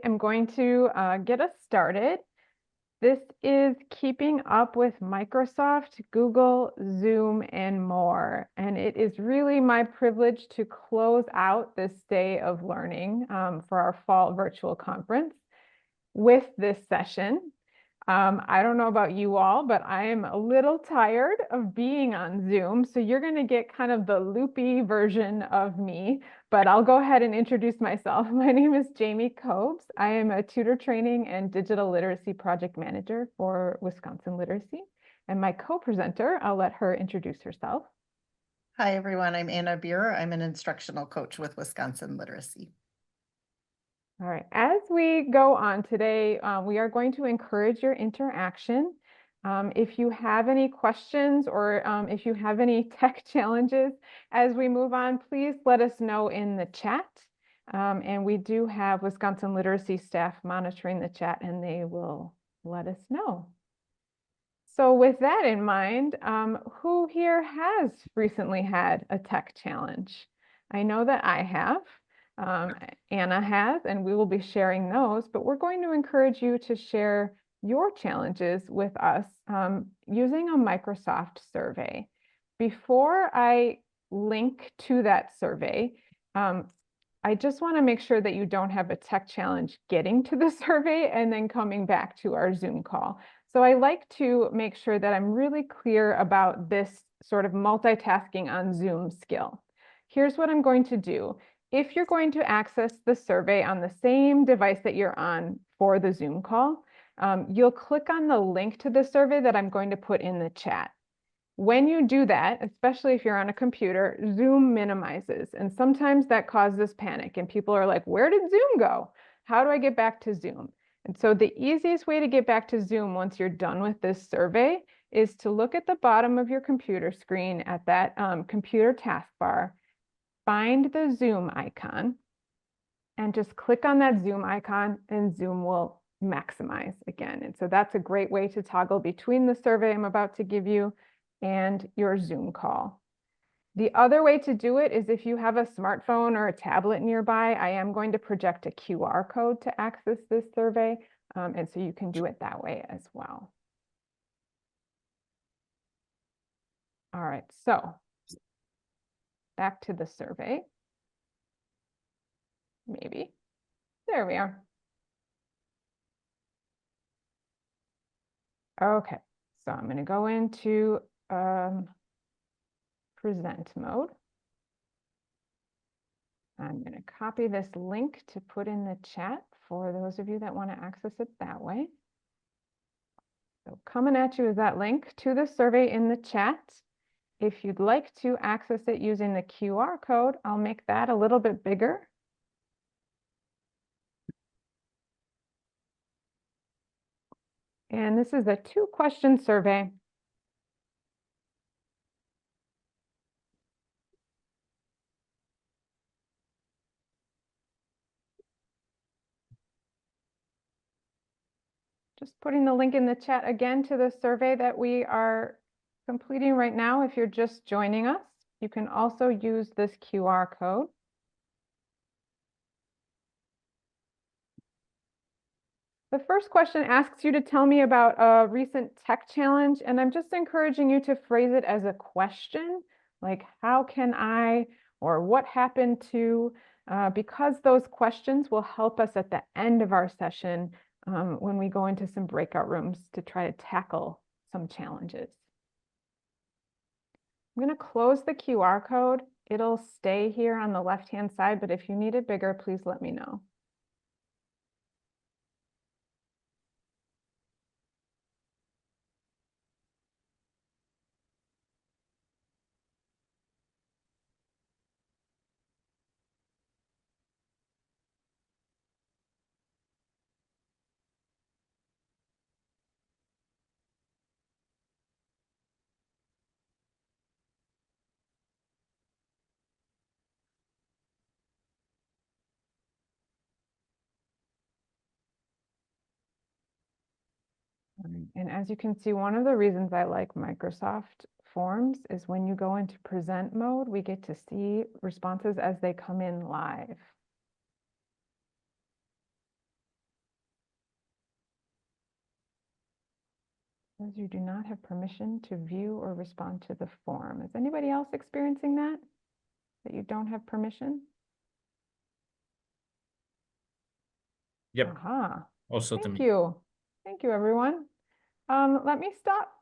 am going to get us started. This is Keeping Up with Microsoft, Google, Zoom, and more. And it is really my privilege to close out this day of learning for our fall virtual conference with this session. I don't know about you all, but I am a little tired of being on Zoom. So you're going to get kind of the loopy version of me, but I'll go ahead and introduce myself. My name is Jamie Cobes. I am a tutor training and digital literacy project manager for Wisconsin Literacy. And my co-presenter, I'll let her introduce herself. Hi, everyone. I'm Anna Beer. I'm an instructional coach with Wisconsin Literacy. All right, as we go on today, we are going to encourage your interaction. If you have any questions or if you have any tech challenges as we move on, please let us know in the chat. And we do have Wisconsin Literacy staff monitoring the chat and they will let us know. So with that in mind, who here has recently had a tech challenge? I know that I have. Anna has, and we will be sharing those, but we're going to encourage you to share your challenges with us using a Microsoft survey. Before I link to that survey, I just want to make sure that you don't have a tech challenge getting to the survey and then coming back to our Zoom call. So I like to make sure that I'm really clear about this sort of multitasking on Zoom skill. Here's what I'm going to do. If you're going to access the survey on the same device that you're on for the Zoom call, you'll click on the link to the survey that I'm going to put in the chat. When you do that, especially if you're on a computer, Zoom minimizes, and sometimes that causes panic, and people are like, where did Zoom go? How do I get back to Zoom? And so the easiest way to get back to Zoom once you're done with this survey is to look at the bottom of your computer screen at that computer taskbar, find the Zoom icon, and just click on that Zoom icon and Zoom will maximize again. And so that's a great way to toggle between the survey I'm about to give you and your Zoom call. The other way to do it is if you have a smartphone or a tablet nearby, I am going to project a QR code to access this survey. And so you can do it that way as well. All right, so back to the survey. Maybe. There we are. Okay, so I'm going to go into present mode. I'm going to copy this link to put in the chat for those of you that want to access it that way. So coming at you is that link to the survey in the chat. If you'd like to access it using the QR code, I'll make that a little bit bigger. And this is a 2-question survey. Just putting the link in the chat again to the survey that we are completing right now. If you're just joining us, you can also use this QR code. The first question asks you to tell me about a recent tech challenge, and I'm just encouraging you to phrase it as a question, like how can I, or what happened to, because those questions will help us at the end of our session when we go into some breakout rooms to try to tackle some challenges. I'm going to close the QR code. It'll stay here on the left-hand side, but if you need it bigger, please let me know. And as you can see, one of the reasons I like Microsoft Forms is when you go into present mode, we get to see responses as they come in live. Says you do not have permission to view or respond to the form. Is anybody else experiencing that? That you don't have permission? Yep, Aha, also to thank me. you. Thank you, everyone. Let me stop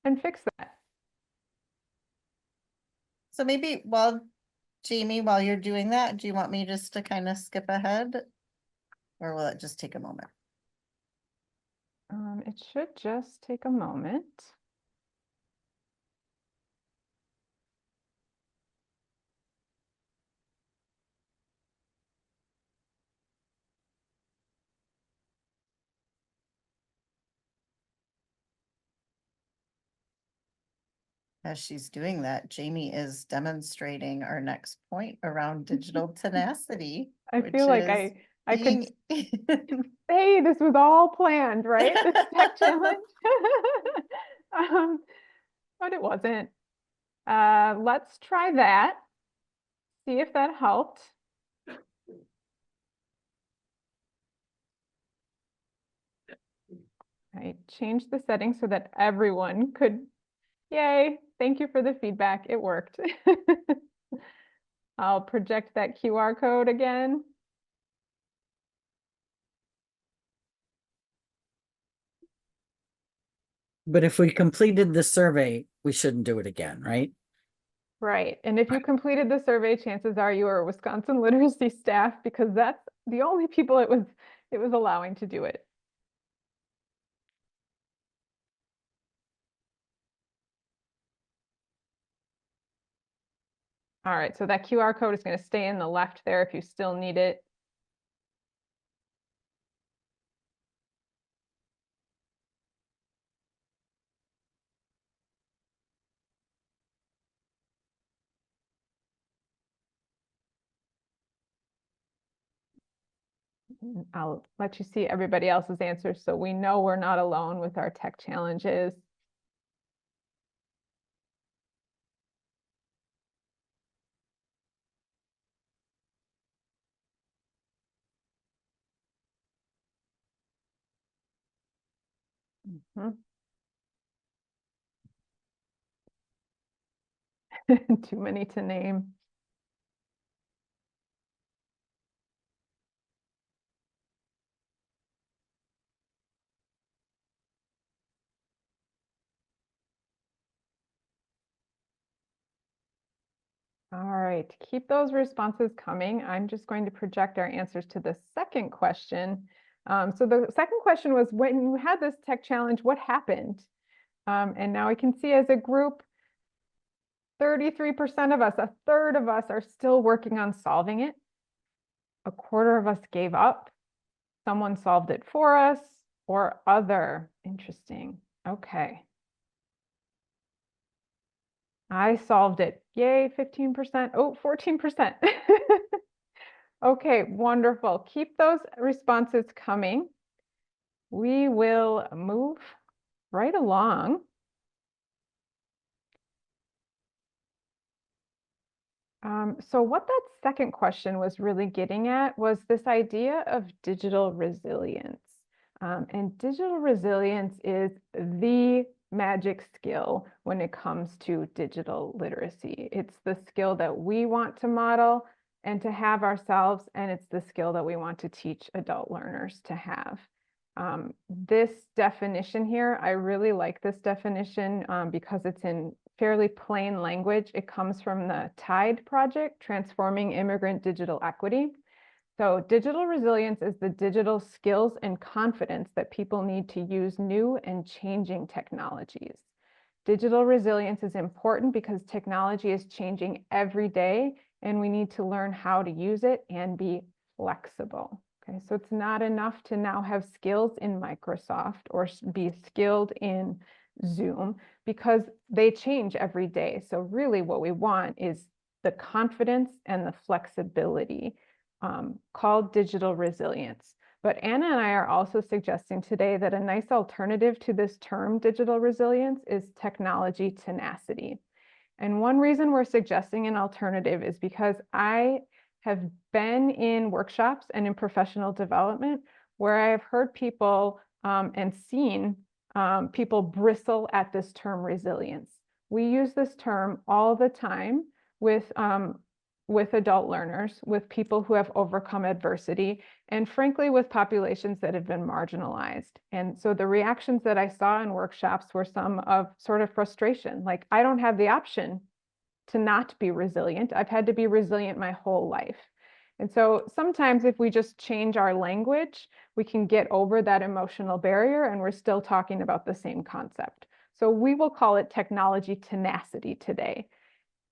and fix that. So maybe Jamie, while you're doing that, do you want me just to kind of skip ahead? Or will it just take a moment? It should just take a moment. As she's doing that, Jamie is demonstrating our next point around digital tenacity. I which feel like is I could being say this was all planned, right? This tech challenge. But it wasn't. Let's try that. See if that helped. I changed the settings so that everyone could, yay, thank you for the feedback. It worked. I'll project that QR code again. But if we completed the survey, we shouldn't do it again, right? Right. And if you completed the survey, chances are you are Wisconsin literacy staff because that's the only people it was allowing to do it. All right, so that QR code is going to stay in the left there if you still need it. I'll let you see everybody else's answers so we know we're not alone with our tech challenges. Mhm. Too many to name. All right, keep those responses coming. I'm just going to project our answers to the second question. So the second question was, when you had this tech challenge, what happened? And now we can see as a group, 33% of us, a third of us are still working on solving it. A quarter of us gave up. Someone solved it for us or other. Interesting. Okay. I solved it. Yay, 15%. Oh, 14%. Okay, wonderful. Keep those responses coming. We will move right along. So what that second question was really getting at was this idea of digital resilience. And digital resilience is the magic skill when it comes to digital literacy. It's the skill that we want to model and to have ourselves, and it's the skill that we want to teach adult learners to have. This definition here, I really like this definition because it's in fairly plain language. It comes from the TIDE project, Transforming Immigrant Digital Equity. So digital resilience is the digital skills and confidence that people need to use new and changing technologies. Digital resilience is important because technology is changing every day and we need to learn how to use it and be flexible. Okay, so it's not enough to now have skills in Microsoft or be skilled in Zoom because they change every day. So really what we want is the confidence and the flexibility called digital resilience. But Anna and I are also suggesting today that a nice alternative to this term digital resilience is technology tenacity. And one reason we're suggesting an alternative is because I have been in workshops and in professional development where I have heard people and seen people bristle at this term resilience. We use this term all the time with adult learners, with people who have overcome adversity, and frankly, with populations that have been marginalized. And so the reactions that I saw in workshops were some of sort of frustration, like, I don't have the option to not be resilient. I've had to be resilient my whole life. And so sometimes if we just change our language, we can get over that emotional barrier and we're still talking about the same concept. So we will call it technology tenacity today.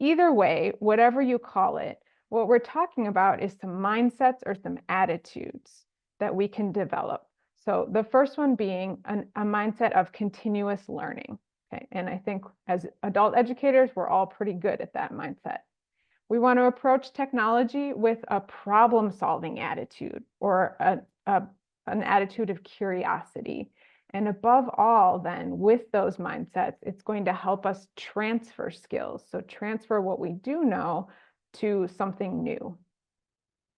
Either way, whatever you call it, what we're talking about is some mindsets or some attitudes that we can develop. So the first one being a mindset of continuous learning. Okay? And I think as adult educators, we're all pretty good at that mindset. We want to approach technology with a problem-solving attitude or an attitude of curiosity. And above all, then, with those mindsets, it's going to help us transfer skills. So transfer what we do know to something new.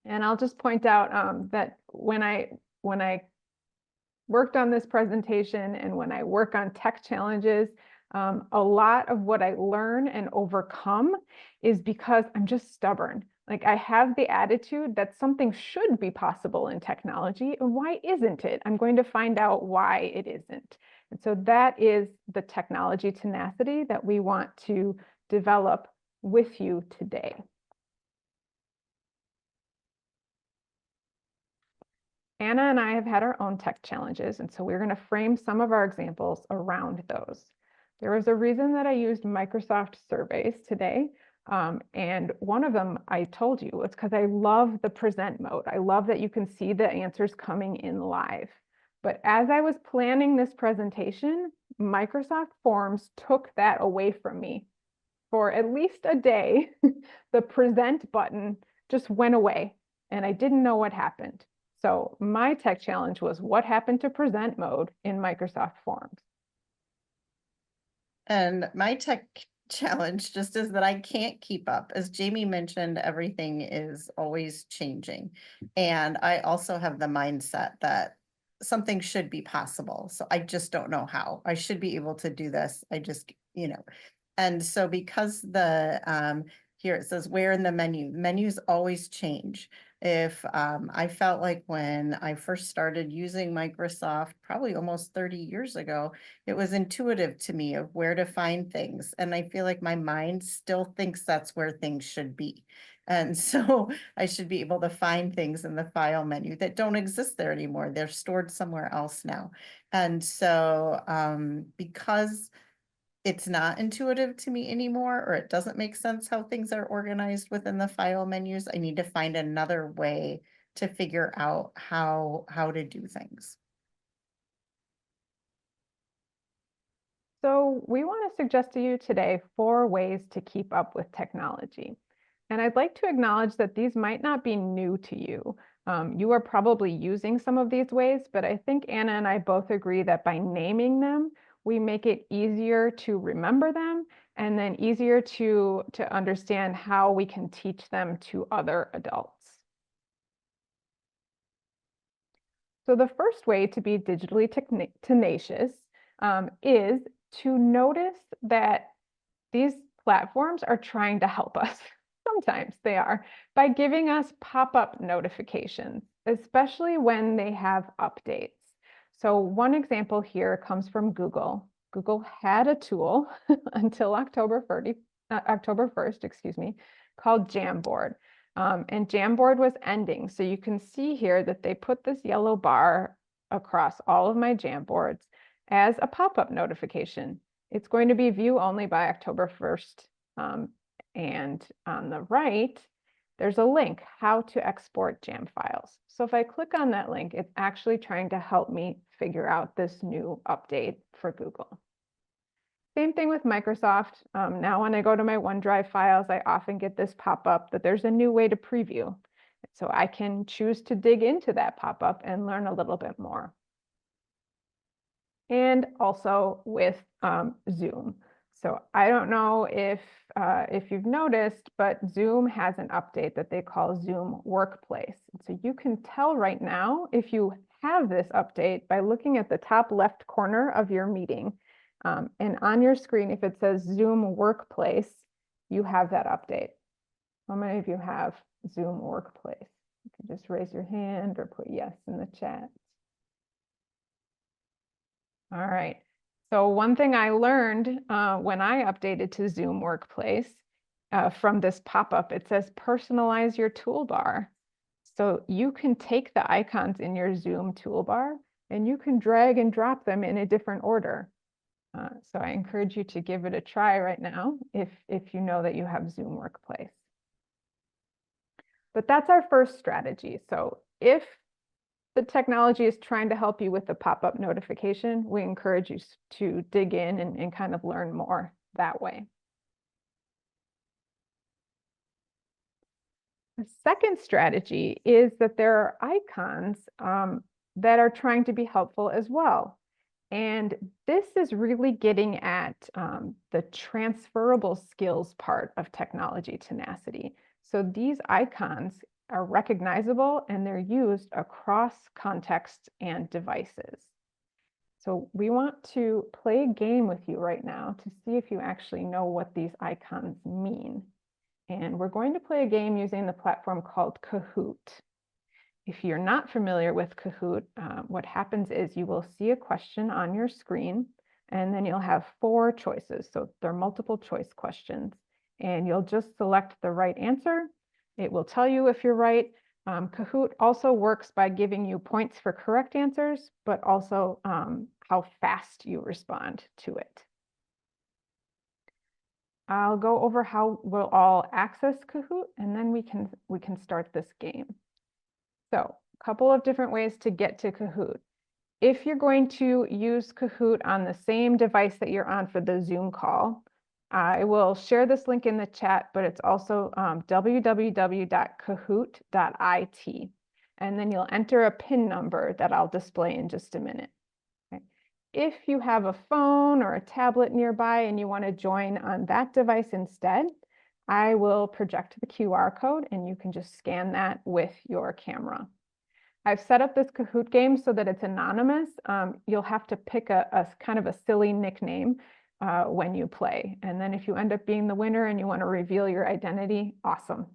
And I'll just point out that when I worked on this presentation and when I work on tech challenges, a lot of what I learn and overcome is because I'm just stubborn. Like, I have the attitude that something should be possible in technology, and why isn't it? I'm going to find out why it isn't. And so that is the technology tenacity that we want to develop with you today. Anna and I have had our own tech challenges, and so we're going to frame some of our examples around those. There was a reason that I used Microsoft surveys today. And one of them I told you was because I love the present mode. I love that you can see the answers coming in live. But as I was planning this presentation, Microsoft Forms took that away from me. For at least a day, the present button just went away and I didn't know what happened. So my tech challenge was what happened to present mode in Microsoft Forms. And my tech challenge just is that I can't keep up. As Jamie mentioned, everything is always changing. And I also have the mindset that something should be possible. So I just don't know how. I should be able to do this. I just, and so because here it says where in the menus always change. If I felt like when I first started using Microsoft, probably almost 30 years ago, it was intuitive to me of where to find things. And I feel like my mind still thinks that's where things should be. And so I should be able to find things in the file menu that don't exist there anymore. They're stored somewhere else now. And so because it's not intuitive to me anymore, or it doesn't make sense how things are organized within the file menus, I need to find another way to figure out how to do things. So we want to suggest to you today 4 ways to keep up with technology. And I'd like to acknowledge that these might not be new to you. You are probably using some of these ways, but I think Anna and I both agree that by naming them, we make it easier to remember them and then easier to understand how we can teach them to other adults. So the first way to be digitally tenacious is to notice that these platforms are trying to help us. Sometimes they are, by giving us pop-up notifications, especially when they have updates. So one example here comes from Google. Google had a tool until October 1st, excuse me, called Jamboard. And Jamboard was ending. So you can see here that they put this yellow bar across all of my Jamboards as a pop-up notification. It's going to be view only by October 1st. And on the right, there's a link, how to export Jam files. So if I click on that link, it's actually trying to help me figure out this new update for Google. Same thing with Microsoft. Now when I go to my OneDrive files, I often get this pop-up that there's a new way to preview. So I can choose to dig into that pop-up and learn a little bit more. And also with Zoom. So I don't know if you've noticed, but Zoom has an update that they call Zoom Workplace. So you can tell right now if you have this update by looking at the top left corner of your meeting. And on your screen, if it says Zoom Workplace, you have that update. How many of you have Zoom Workplace? You can just raise your hand or put yes in the chat. All right. So one thing I learned when I updated to Zoom Workplace from this pop-up, it says personalize your toolbar. So you can take the icons in your Zoom toolbar and you can drag and drop them in a different order. So I encourage you to give it a try right now if you know that you have Zoom Workplace. But that's our first strategy. So if the technology is trying to help you with the pop-up notification, we encourage you to dig in and kind of learn more that way. The second strategy is that there are icons that are trying to be helpful as well. And this is really getting at the transferable skills part of technology tenacity. So these icons are recognizable and they're used across contexts and devices. So we want to play a game with you right now to see if you actually know what these icons mean. And we're going to play a game using the platform called Kahoot. If you're not familiar with Kahoot, what happens is you will see a question on your screen, and then you'll have 4 choices. So they're multiple choice questions, and you'll just select the right answer. It will tell you if you're right. Kahoot also works by giving you points for correct answers, but also how fast you respond to it. I'll go over how we'll all access Kahoot, and then we can start this game. So a couple of different ways to get to Kahoot. If you're going to use Kahoot on the same device that you're on for the Zoom call, I will share this link in the chat, but it's also www.kahoot.it. And then you'll enter a PIN number that I'll display in just a minute. Okay. If you have a phone or a tablet nearby and you want to join on that device instead, I will project the QR code and you can just scan that with your camera. I've set up this Kahoot game so that it's anonymous. You'll have to pick a kind of a silly nickname when you play. And then if you end up being the winner and you want to reveal your identity, awesome.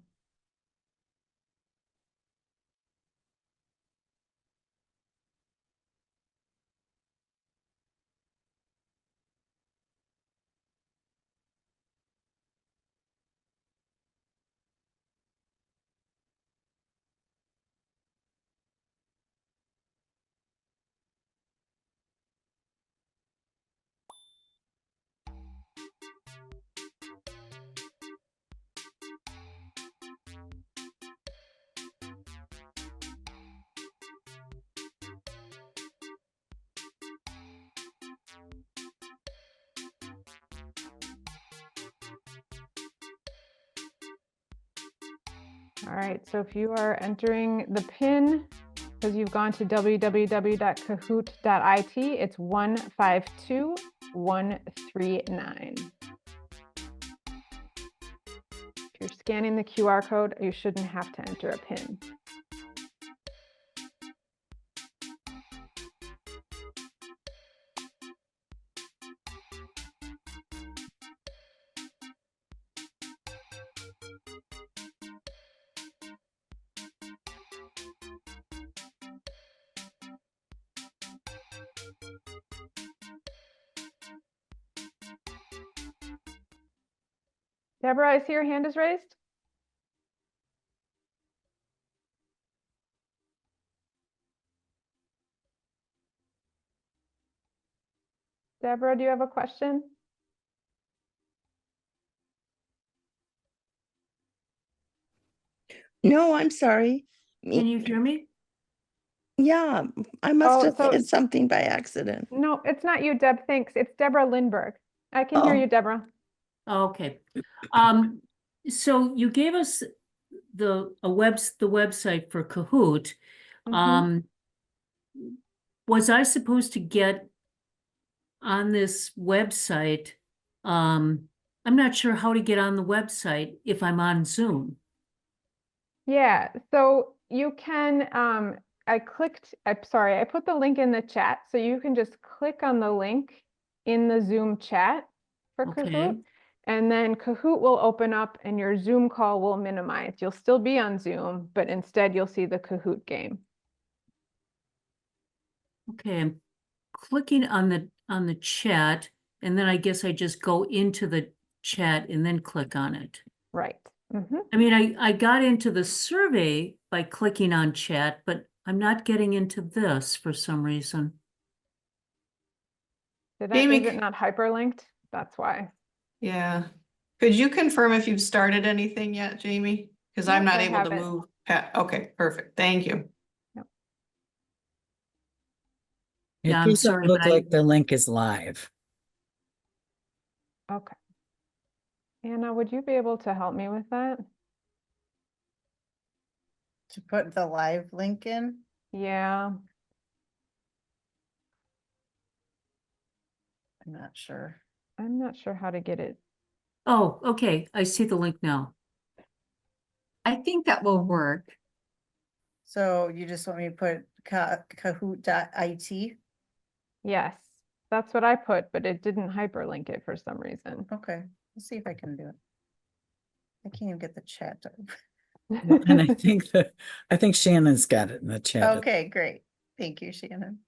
All right, so if you are entering the PIN, because you've gone to www.kahoot.it, it's 152139. If you're scanning the QR code, you shouldn't have to enter a PIN. Deborah, I see your hand is raised. Deborah, do you have a question? No, I'm sorry. Can you hear me? Yeah, I must Oh, have so- said something by accident. No, it's not you, Deb. Thanks. It's Deborah Lindberg. I can hear Oh. you, Deborah. Okay. So you gave us the website for Kahoot. Mhm. Was I supposed to get on this website? I'm not sure how to get on the website if I'm on Zoom. Yeah, so you can, I'm sorry, I put the link in the chat, so you can just click on the link in the Zoom chat for Okay. Kahoot. And then Kahoot will open up and your Zoom call will minimize. You'll still be on Zoom, but instead you'll see the Kahoot game. Okay, I'm clicking on the chat, and then I guess I just go into the chat and then click on it. Right. Mhm. I mean, I got into the survey by clicking on chat, but I'm not getting into this for some reason. Is Jamie, it not hyperlinked? That's why. yeah. Could you confirm if you've started anything yet, Jamie? Because I'm Nope, not I able to haven't. move. Okay, perfect. Thank you. It Yeah, I'm doesn't sorry, look but like the link is live. Okay. Anna, would you be able to help me with that? To put the live link in. Yeah. I'm not sure. I'm not sure how to get it. Oh, okay, I see the link now. I think that will work. So you just want me to put kahoot.it? Yes, that's what I put, but it didn't hyperlink it for some reason. Okay, let's see if I can do it. I can't even get the chat to open. And I think Shannon's got it in the chat. Okay, great. Thank you, Shannon.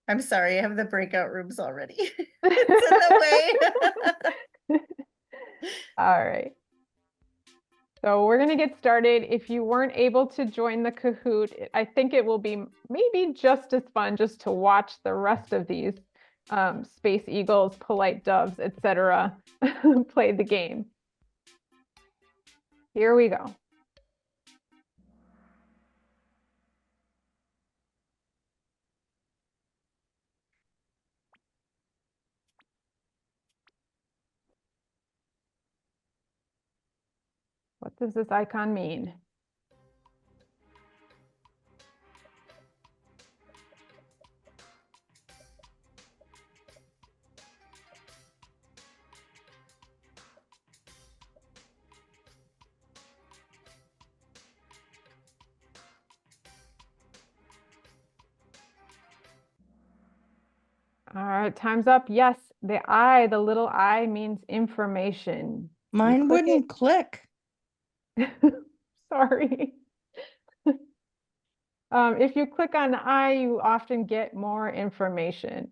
I'm sorry, I have the breakout rooms already. It's in the way. All right. So we're going to get started. If you weren't able to join the Kahoot, I think it will be maybe just as fun just to watch the rest of these Space Eagles, Polite Doves, etc. play the game. Here we go. What does this icon mean? All right, time's up. Yes, the little I means information. You Mine click wouldn't click. it. Sorry. If you click on I, you often get more information.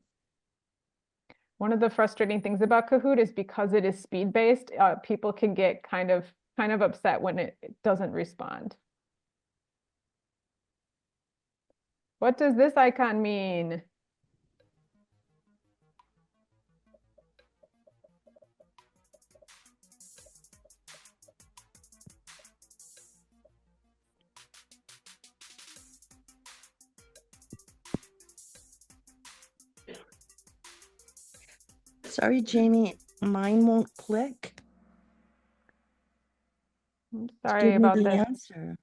One of the frustrating things about Kahoot is because it is speed-based, people can get kind of upset when it doesn't respond. What does this icon mean? Sorry, Jamie, mine won't click. I'm to sorry give me about the this. answer.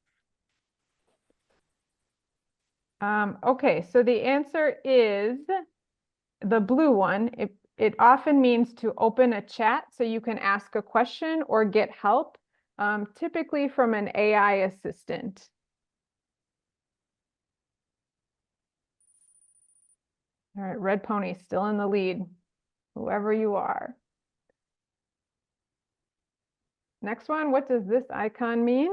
Okay, so the answer is the blue one. It often means to open a chat so you can ask a question or get help, typically from an AI assistant. All right, Red Pony still in the lead, whoever you are. Next one, what does this icon mean?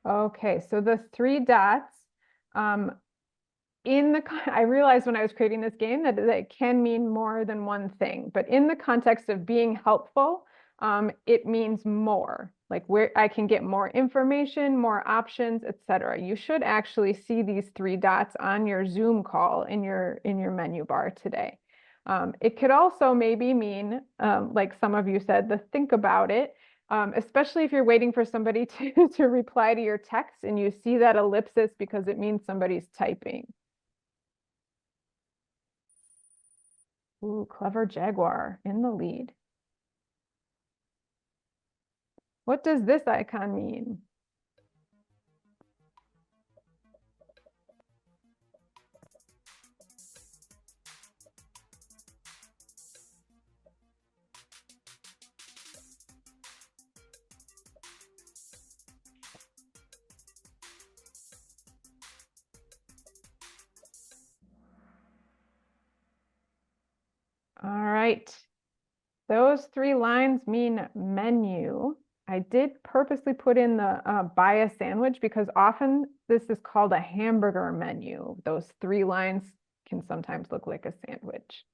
Okay, so the three dots, I realized when I was creating this game that it can mean more than one thing, but in the context of being helpful, it means more, like where I can get more information, more options, etc. You should actually see these three dots on your Zoom call in your menu bar today. It could also maybe mean, like some of you said, the think about it. Especially if you're waiting for somebody to reply to your text and you see that ellipsis because it means somebody's typing. Ooh, Clever Jaguar in the lead. What does this icon mean? All right. Those 3 lines mean menu. I did purposely put in the buy a sandwich because often this is called a hamburger menu. Those 3 lines can sometimes look like a sandwich.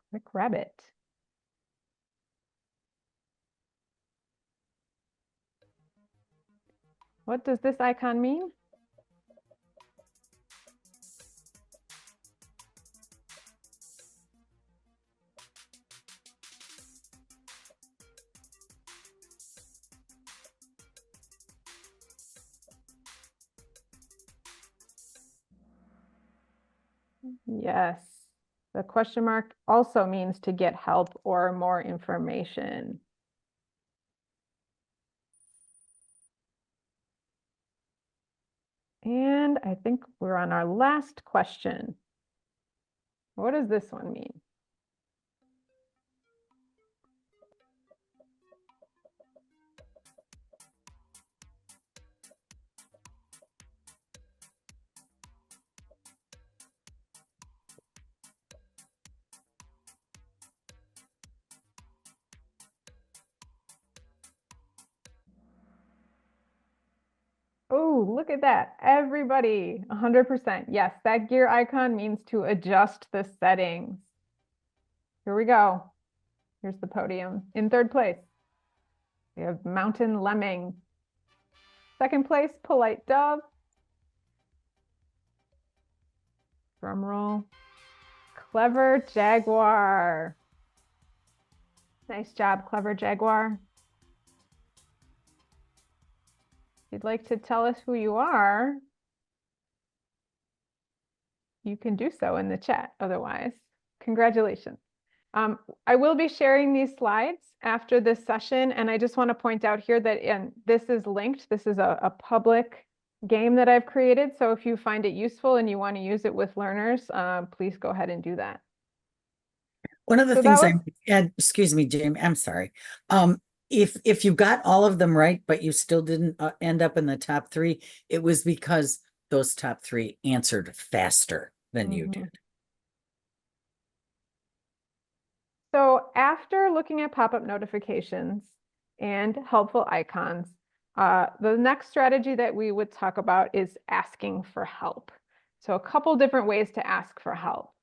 Quick rabbit. What does this icon mean? Yes, the question mark also means to get help or more information. And I think we're on our last question. What does this one mean? Oh, look at that. Everybody, 100%. Yes, that gear icon means to adjust the settings. Here we go. Here's the podium. In 3rd place, we have Mountain Lemming. 2nd place, Polite Dove. Drum roll. Clever Jaguar. Nice job, Clever Jaguar. If you'd like to tell us who you are, you can do so in the chat otherwise. Congratulations. I will be sharing these slides after this session, and I just want to point out here that this is linked. This is a public game that I've created, so if you find it useful and you want to use it with learners, please go ahead and do that. One of the So things that I add, excuse me, Jamie, I'm sorry. If you got all of them right, but you still didn't end up in the top 3, it was because those top 3 answered faster than you Mhm. did. So after looking at pop-up notifications and helpful icons, the next strategy that we would talk about is asking for help. So a couple different ways to ask for help.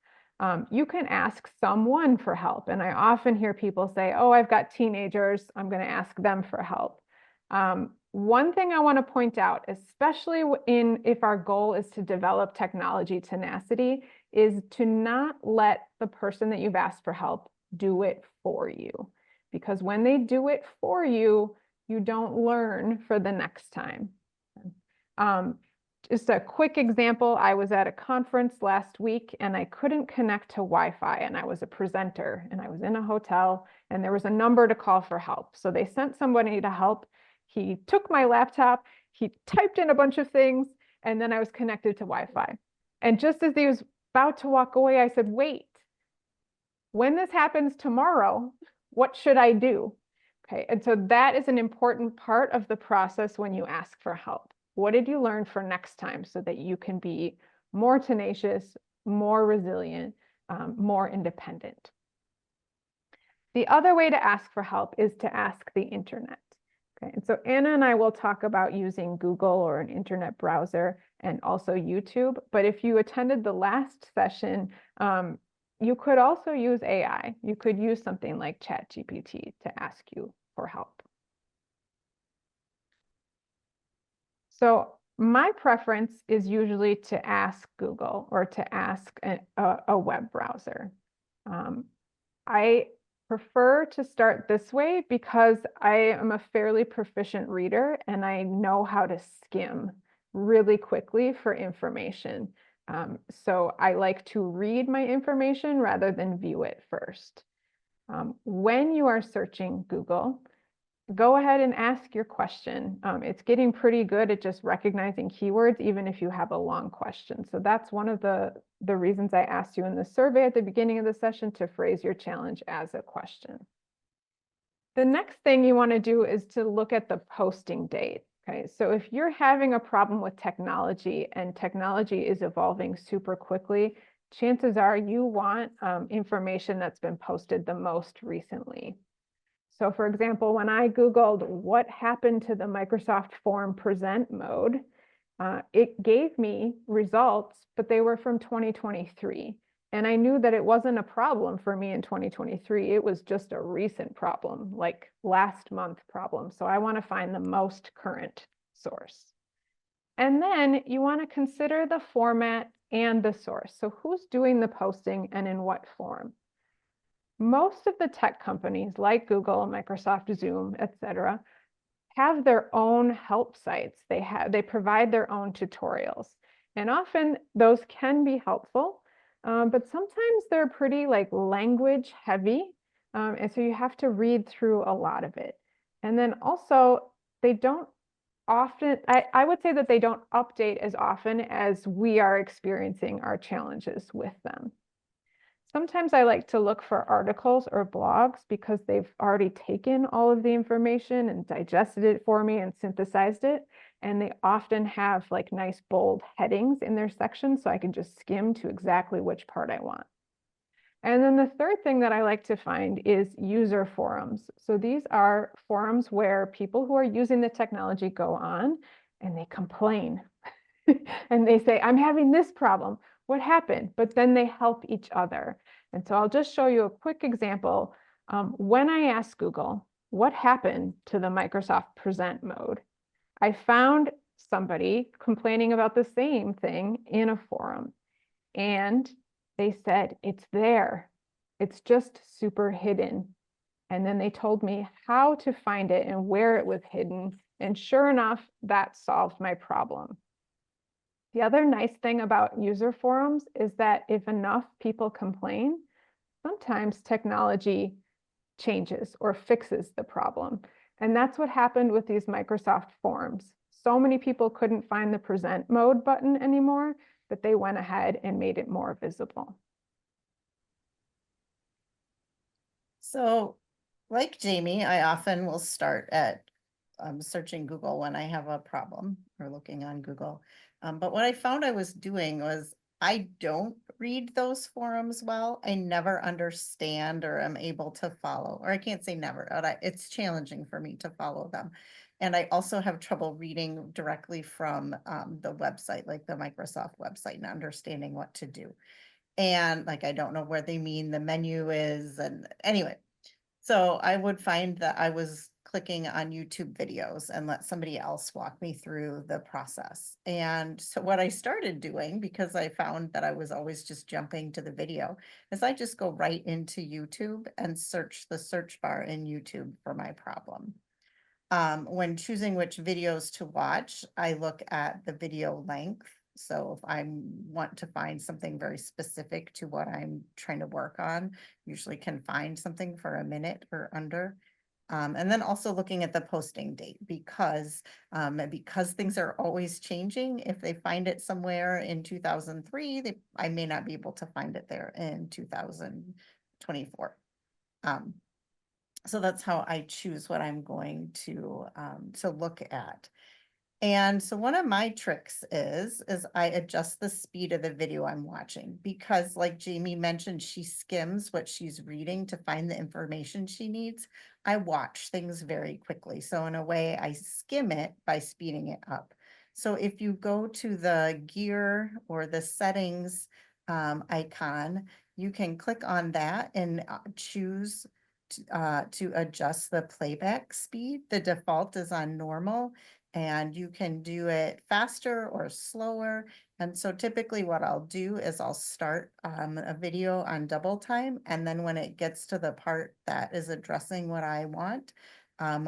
You can ask someone for help. And I often hear people say, oh, I've got teenagers, I'm going to ask them for help. One thing I want to point out, especially if our goal is to develop technology tenacity, is to not let the person that you've asked for help do it for you. Because when they do it for you, you don't learn for the next time. Just a quick example, I was at a conference last week and I couldn't connect to Wi-Fi, and I was a presenter and I was in a hotel and there was a number to call for help. So they sent somebody to help. He took my laptop, he typed in a bunch of things, and then I was connected to Wi-Fi. And just as he was about to walk away, I said, wait, when this happens tomorrow, what should I do? Okay, and so that is an important part of the process when you ask for help. What did you learn for next time so that you can be more tenacious, more resilient, more independent? The other way to ask for help is to ask the internet. Okay, and so Anna and I will talk about using Google or an internet browser and also YouTube. But if you attended the last session, you could also use AI. You could use something like ChatGPT to ask you for help. So my preference is usually to ask Google or to ask a web browser. I prefer to start this way because I am a fairly proficient reader and I know how to skim really quickly for information. So I like to read my information rather than view it first. When you are searching Google, go ahead and ask your question. It's getting pretty good at just recognizing keywords, even if you have a long question. So that's one of the reasons I asked you in the survey at the beginning of the session to phrase your challenge as a question. The next thing you want to do is to look at the posting date. Okay, so if you're having a problem with technology and technology is evolving super quickly, chances are you want information that's been posted the most recently. So for example, when I Googled what happened to the Microsoft Form present mode, it gave me results, but they were from 2023. And I knew that it wasn't a problem for me in 2023. It was just a recent problem, like last month problem. So I want to find the most current source. And then you want to consider the format and the source. So who's doing the posting and in what form? Most of the tech companies like Google, Microsoft, Zoom, etc., have their own help sites. They provide their own tutorials. And often those can be helpful, but sometimes they're pretty like language heavy. And so you have to read through a lot of it. And then also they don't often, I would say that they don't update as often as we are experiencing our challenges with them. Sometimes I like to look for articles or blogs because they've already taken all of the information and digested it for me and synthesized it. And they often have like nice bold headings in their section, so I can just skim to exactly which part I want. And then the third thing that I like to find is user forums. So these are forums where people who are using the technology go on and they complain. And they say, I'm having this problem. What happened? But then they help each other. And so I'll just show you a quick example. When I asked Google, what happened to the Microsoft Present mode? I found somebody complaining about the same thing in a forum. And they said, it's there. It's just super hidden. And then they told me how to find it and where it was hidden. And sure enough, that solved my problem. The other nice thing about user forums is that if enough people complain, sometimes technology changes or fixes the problem. And that's what happened with these Microsoft forms. So many people couldn't find the present mode button anymore, but they went ahead and made it more visible. So like Jamie, I often will start at searching Google when I have a problem or looking on Google. But what I found I was doing was I don't read those forums well. I never understand or am able to follow, or I can't say never, but it's challenging for me to follow them. And I also have trouble reading directly from the website, like the Microsoft website, and understanding what to do. And like, I don't know where they mean the menu is. And anyway, so I would find that I was clicking on YouTube videos and let somebody else walk me through the process. And so what I started doing, because I found that I was always just jumping to the video, is I just go right into YouTube and search the search bar in YouTube for my problem. When choosing which videos to watch, I look at the video length. So if I want to find something very specific to what I'm trying to work on, usually can find something for a minute or under. And then also looking at the posting date because things are always changing. If they find it somewhere in 2003, I may not be able to find it there in 2024. So that's how I choose what I'm going to look at. And so one of my tricks is I adjust the speed of the video I'm watching because like Jamie mentioned, she skims what she's reading to find the information she needs. I watch things very quickly. So in a way, I skim it by speeding it up. So if you go to the gear or the settings icon, you can click on that and choose to adjust the playback speed. The default is on normal. And you can do it faster or slower. And so typically what I'll do is I'll start a video on double time. And then when it gets to the part that is addressing what I want,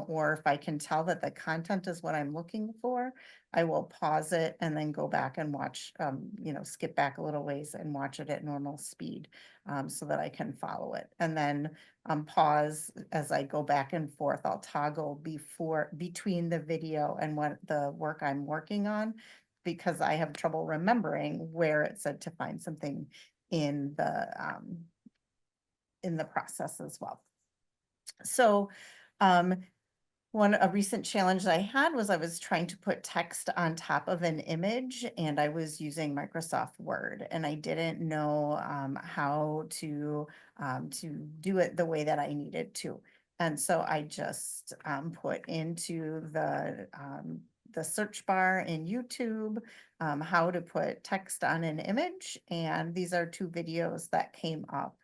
or if I can tell that the content is what I'm looking for, I will pause it and then go back and watch, skip back a little ways and watch it at normal speed, so that I can follow it. And then pause as I go back and forth. I'll toggle between the video and what the work I'm working on, because I have trouble remembering where it said to find something in the process as well. So, a recent challenge that I had was I was trying to put text on top of an image, and I was using Microsoft Word, and I didn't know how to do it the way that I needed to. And so I just put into the search bar in YouTube how to put text on an image, and these are 2 videos that came up.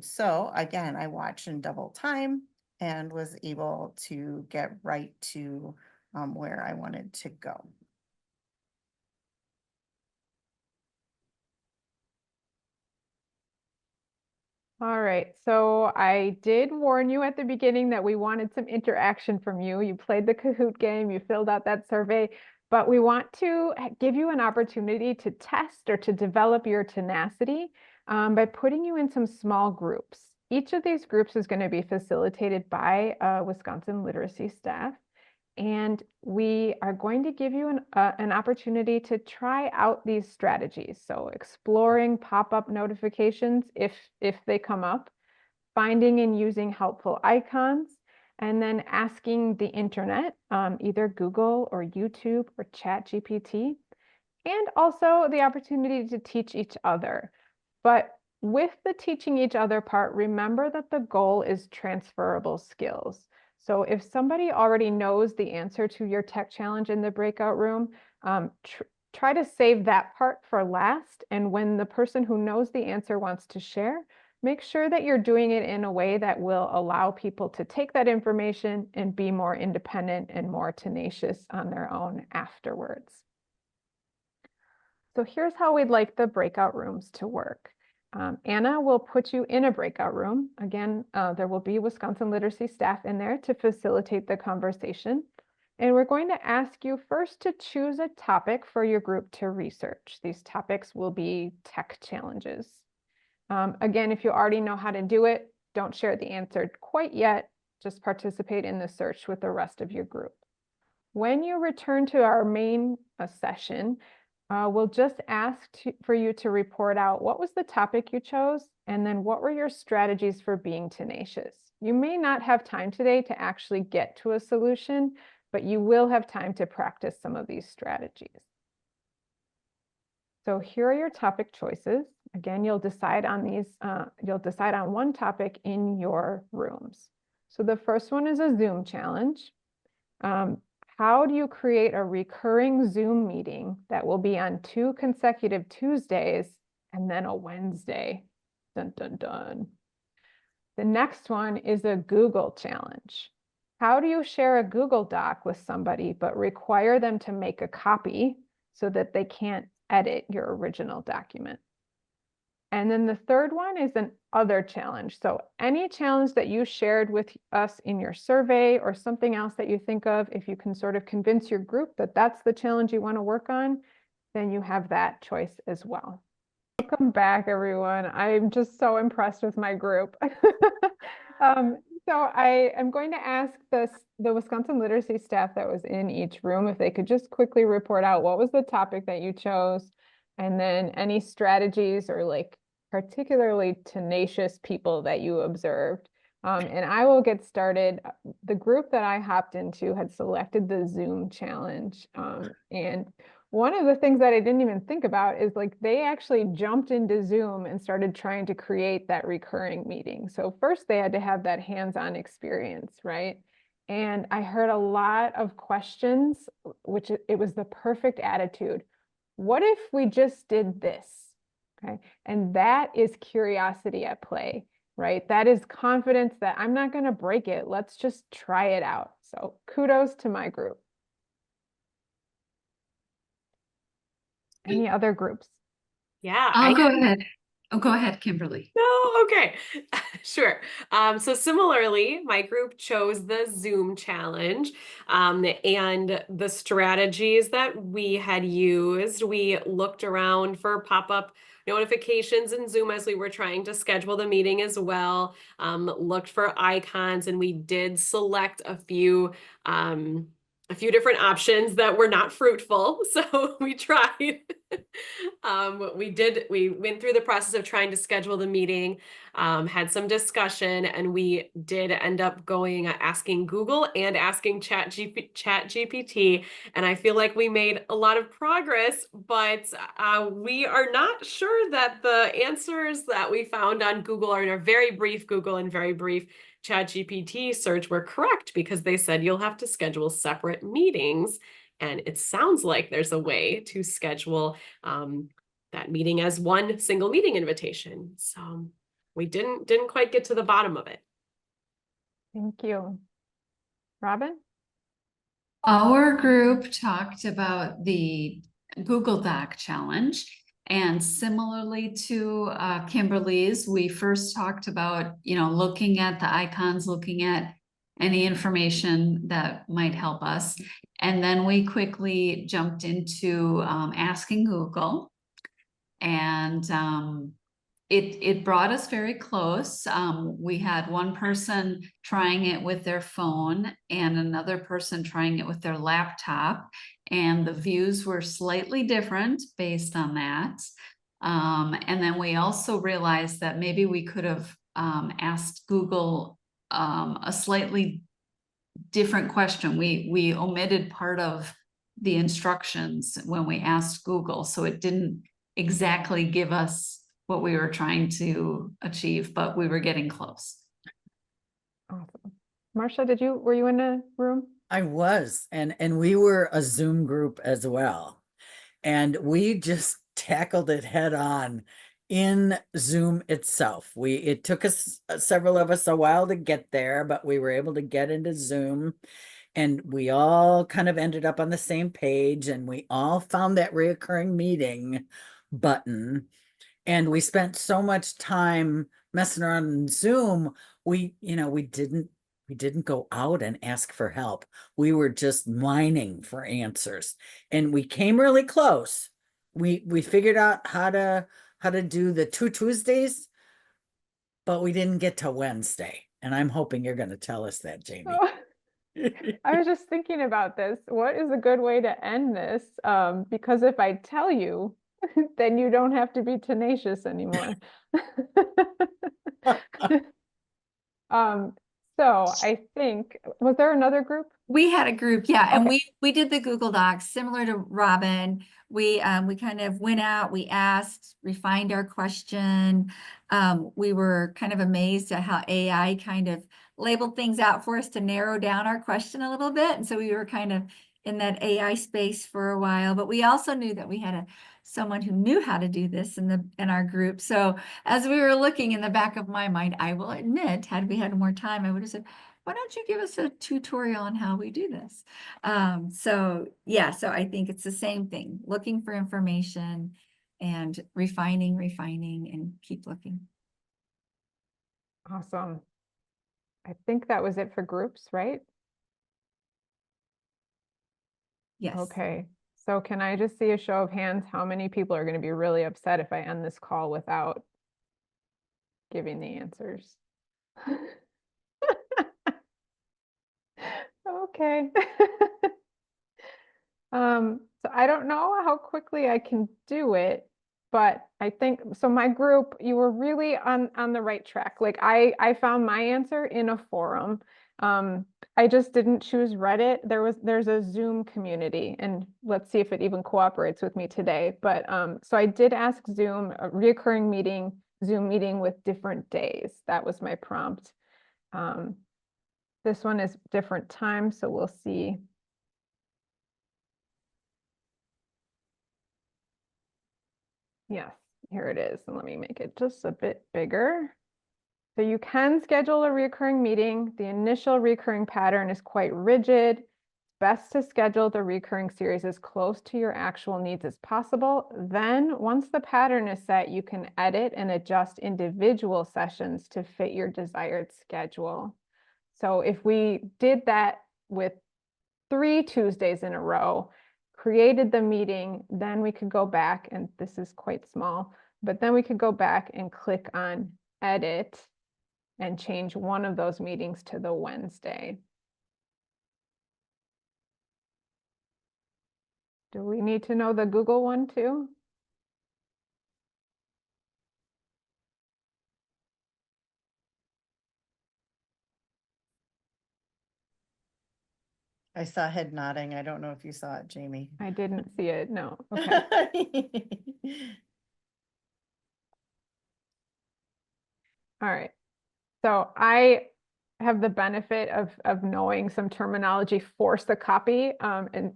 So again, I watched in double time and was able to get right to where I wanted to go. All right, so I did warn you at the beginning that we wanted some interaction from you. You played the Kahoot game, you filled out that survey, but we want to give you an opportunity to test or to develop your tenacity by putting you in some small groups. Each of these groups is going to be facilitated by Wisconsin literacy staff. And we are going to give you an opportunity to try out these strategies. So exploring pop-up notifications if they come up, finding and using helpful icons, and then asking the internet, either Google or YouTube or ChatGPT, and also the opportunity to teach each other. But with the teaching each other part, remember that the goal is transferable skills. So if somebody already knows the answer to your tech challenge in the breakout room, try to save that part for last. And when the person who knows the answer wants to share, make sure that you're doing it in a way that will allow people to take that information and be more independent and more tenacious on their own afterwards. So here's how we'd like the breakout rooms to work. Anna will put you in a breakout room. Again, there will be Wisconsin literacy staff in there to facilitate the conversation. And we're going to ask you first to choose a topic for your group to research. These topics will be tech challenges. Again, if you already know how to do it, don't share the answer quite yet. Just participate in the search with the rest of your group. When you return to our main session, we'll just ask for you to report out what was the topic you chose, and then what were your strategies for being tenacious. You may not have time today to actually get to a solution, but you will have time to practice some of these strategies. So here are your topic choices. Again, you'll decide on one topic in your rooms. So the first one is a Zoom challenge. How do you create a recurring Zoom meeting that will be on 2 consecutive Tuesdays and then a Wednesday? Dun, dun, dun. The next one is a Google challenge. How do you share a Google Doc with somebody but require them to make a copy so that they can't edit your original document? And then the third one is an other challenge. So any challenge that you shared with us in your survey or something else that you think of, if you can sort of convince your group that that's the challenge you want to work on, then you have that choice as well. Welcome back, everyone. I'm just so impressed with my group. So I am going to ask the Wisconsin literacy staff that was in each room if they could just quickly report out what was the topic that you chose, and then any strategies or like particularly tenacious people that you observed. And I will get started. The group that I hopped into had selected the Zoom challenge. And one of the things that I didn't even think about is like they actually jumped into Zoom and started trying to create that recurring meeting. So first they had to have that hands-on experience, right? And I heard a lot of questions, which it was the perfect attitude. What if we just did this? Okay. And that is curiosity at play, right? That is confidence that I'm not going to break it. Let's just try it out. So kudos to my group. Any other groups? Yeah, I'll go ahead. Oh, go ahead, Kimberly. No, okay. Sure. So similarly, my group chose the Zoom challenge. And the strategies that we had used, we looked around for pop-up notifications in Zoom as we were trying to schedule the meeting as well. Looked for icons, and we did select a few different options that were not fruitful. So we tried. We went through the process of trying to schedule the meeting, had some discussion, and we did end up going asking Google and asking ChatGPT. And I feel like we made a lot of progress, but we are not sure that the answers that we found on Google or in our very brief Google and very brief ChatGPT search were correct, because they said you'll have to schedule separate meetings. And it sounds like there's a way to schedule that meeting as one single meeting invitation. So we didn't quite get to the bottom of it. Thank you. Robin? Our group talked about the Google Doc challenge. And similarly to Kimberly's, we first talked about, looking at the icons, looking at any information that might help us. And then we quickly jumped into asking Google. And it brought us very close. We had one person trying it with their phone and another person trying it with their laptop. And the views were slightly different based on that. And then we also realized that maybe we could have asked Google a slightly different question. We omitted part of the instructions when we asked Google, so it didn't exactly give us what we were trying to achieve, but we were getting close. Awesome. Marcia, were you in the room? I was, and we were a Zoom group as well. And we just tackled it head on in Zoom itself. It took us, several of us, a while to get there, but we were able to get into Zoom, and we all kind of ended up on the same page, and we all found that reoccurring meeting button. And we spent so much time messing around in Zoom. We didn't go out and ask for help. We were just mining for answers, and we came really close. We figured out how to do the 2 Tuesdays, but we didn't get to Wednesday. And I'm hoping you're going to tell us that, Jamie. Oh, I was just thinking about this. What is a good way to end this? Because if I tell you, then you don't have to be tenacious anymore. So I think, was there another group? We had a group, yeah, and Okay. we did the Google Docs similar to Robin. We kind of went out, we asked, refined our question. We were kind of amazed at how AI kind of labeled things out for us to narrow down our question a little bit. And so we were kind of in that AI space for a while, but we also knew that we had someone who knew how to do this in our group. So as we were looking, in the back of my mind, I will admit, had we had more time, I would have said, why don't you give us a tutorial on how we do this? So I think it's the same thing, looking for information and refining, and keep looking. Awesome. I think that was it for groups, right? Yes. Okay. So can I just see a show of hands? How many people are going to be really upset if I end this call without giving the answers? Okay. So I don't know how quickly I can do it, but I think, so my group, you were really on the right track. Like I found my answer in a forum. I just didn't choose Reddit. There's a Zoom community, and let's see if it even cooperates with me today. But so I did ask Zoom, a reoccurring meeting, Zoom meeting with different days. That was my prompt. This one is different time, so we'll see. Yes, here it is. And let me make it just a bit bigger. So you can schedule a recurring meeting. The initial recurring pattern is quite rigid, best to schedule the recurring series as close to your actual needs as possible. Then, once the pattern is set, you can edit and adjust individual sessions to fit your desired schedule. So if we did that with 3 Tuesdays in a row, created the meeting, then we could go back, and this is quite small, but then we could go back and click on edit and change one of those meetings to the Wednesday. Do we need to know the Google one too? I saw head nodding. I don't know if you saw it, Jamie. I didn't see it, no, okay. All right. So I have the benefit of knowing some terminology, force a copy. And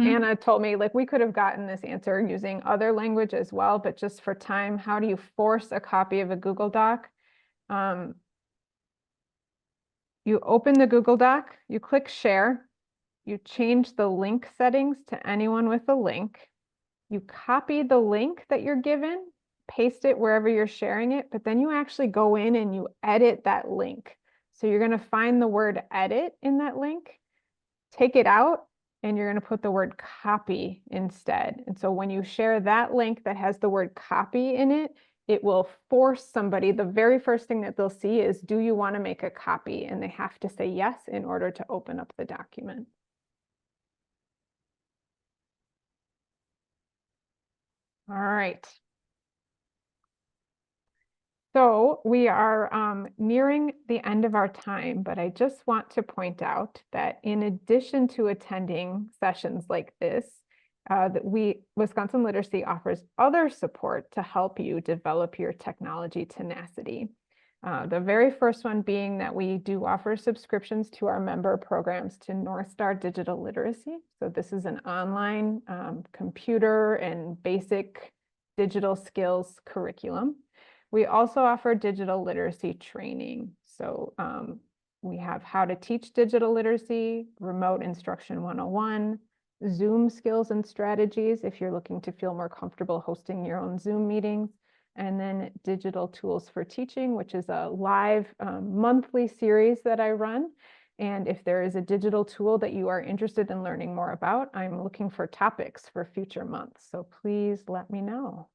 Anna told me, like, we could have gotten this answer using other language as well, but just for time, how do you force a copy of a Google Doc? You open the Google Doc, you click share, you change the link settings to anyone with a link. You copy the link that you're given, paste it wherever you're sharing it, but then you actually go in and you edit that link. So you're going to find the word edit in that link, take it out, and you're going to put the word copy instead. And so when you share that link that has the word copy in it, it will force somebody, the very first thing that they'll see is, do you want to make a copy? And they have to say yes in order to open up the document. All right. So we are nearing the end of our time, but I just want to point out that in addition to attending sessions like this, that Wisconsin Literacy offers other support to help you develop your technology tenacity. The very first one being that we do offer subscriptions to our member programs to North Star Digital Literacy. So this is an online computer and basic digital skills curriculum. We also offer digital literacy training. So we have how to teach digital literacy, remote instruction 101, Zoom skills and strategies if you're looking to feel more comfortable hosting your own Zoom meetings, and then digital tools for teaching, which is a live monthly series that I run. And if there is a digital tool that you are interested in learning more about, I'm looking for topics for future months. So please let me know.